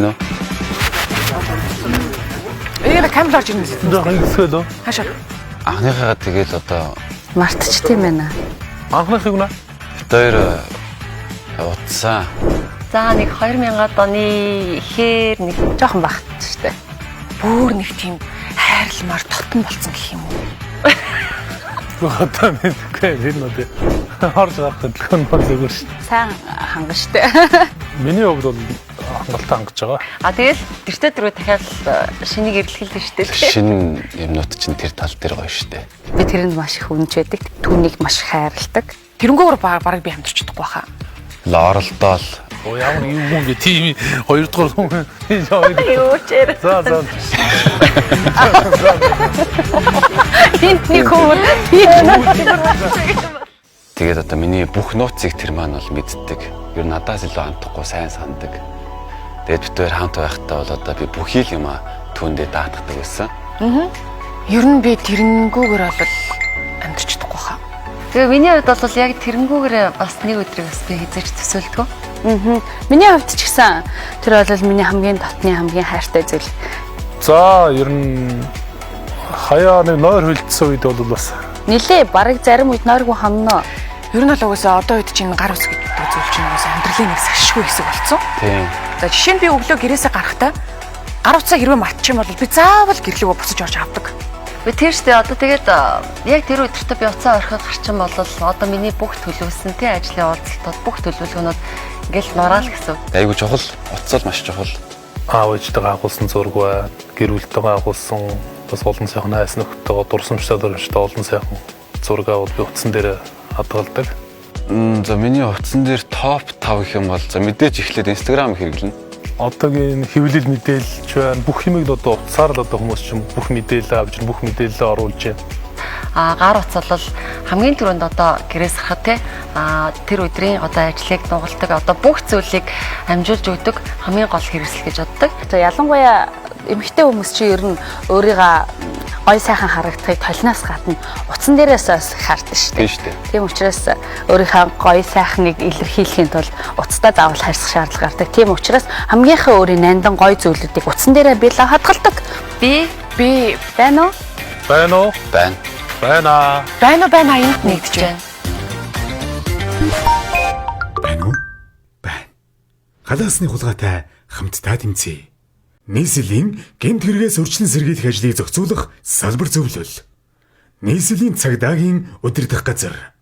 нөө. Камераар ирнэ. Хэсгэлөө. Хаашаа. Анхныхаа тэгэл одоо Мартчих тийм байна. Анхныхыг нэ. хоёр явуулсан. За нэг 2000-ад оны ихээр нэг Жохон багт штэ. Бүр нэг тийм хайрламар тотон болсон гэх юм уу? Одоо мэдгүй энэ үү. Харж гарах төлхөн бол зүгээр шүү. Сайн ханган штэ. Миний хувьд бол хангалттай хангаж байгаа. тэгэл тэртээ дөрөв дахиад шинийг эрэлхийлсэн шүү дээ. Шинэ юмнууд чинь тэр тал дээр гоё штэ. Би тэрэнд маш их үнэж байдаг. Түүнийг маш хайрладаг. Тэрнгөөр бараг би хамтарч чадахгүй хаа. Лоролдоол Оо ямар юм бэ? Тийм хоёрдугаар хүн. Юу ч яа. За. Нэг хөөр. тэгээд одоо миний бүх нууцыг тэр маань бол мэддэг. Ер нь надаас илүү амтахгүй сайн сандаг. Тэгээд бид хоёр хамт байхдаа бол одоо би бүхий л юм түүндээ даатгадаг байсан. Ер нь би тэрнгүүгээр бол хамтарч чадахгүй хаа. Тэгээ миний хувьд бол яг тэрэнгүүгээр бас нэг өдрийг бас би хизээч төсөөлдгөө. Миний хувьд ч гэсэн тэр бол миний хамгийн дотны хамгийн хайртай зүйл. За ер нь хаяа нэг нойр хөлдсөн үед бол бас Нилээ бараг зарим үед нойргүй хамнаа. Ер нь бол угаасаа одоо үед чинь гар ус гэдэг зүйл чинь угаасаа амьдралын нэг сашгүй хэсэг болсон. Тийм. За жишээ нь би өглөө гэрээсээ гарахдаа гар утсаа хэрвээ мартчих юм бол би заавал гэрлүүгөө буцаж орж авдаг. Би тэр штэ одоо тэгээд яг тэр өдөртөө би уцаа орхих гарчин бол одоо миний бүх төлөвлөсөн тий ажлын уулзалтууд бүх төлөвлөгөөнүүд ингээл нураал гэсэн. Айгу чухал. Уцал маш чухал. аав ээжтэйгээ агуулсан зураг бай, гэр бүлтэйгээ агуулсан бас олон сайхан найз нөхдөдөө дурсамжтай дөрвчтэй олон сайхан зураг аваад би утсан дээр хадгалдаг. За миний утсан дээр топ 5 гэх юм бол за мэдээж эхлээд Instagram хэрэглэнэ. Одоогийн хэвлэл мэдээлж байна. Бүх юмыг одоо утсаар л одоо хүмүүс чинь бүх мэдээлэл авч бүх мэдээлэлээ оруулж байна. Гар утас бол хамгийн түрүүнд одоо гэрээс гарахад те тэр өдрийн одоо ажлыг дугалтдаг одоо бүх зүйлийг амжуулж өгдөг хамгийн гол хэрэгсэл гэж боддог. Ялангуяа эмэгтэй хүмүүс чи ер нь өөрийгөө гой сайхан харагдахыг толноос гадна утсан дээрээс хардаг шүү дээ. Тийм учраас өөрийнхөө гой сайхныг илэрхийлэхийн тулд утастай заавал харьцах шаардлага гардаг. Тийм учраас хамгийн өөрийн нандан гой зүйлүүдийг утсан дээрээ бэлээ хадгалдаг. Би байна уу? Байна уу? Байна. Байна энд нэгдэж байна. Байна уу? Байна. Халаасны хулгайтай хамтдаа тэмцэе. Нийслэлийн гэмт хэрэгээс өрчлөн сэргийлэх ажлыг зохицуулах салбар зөвлөл. Нийслэлийн цагдаагийн удирдах газар.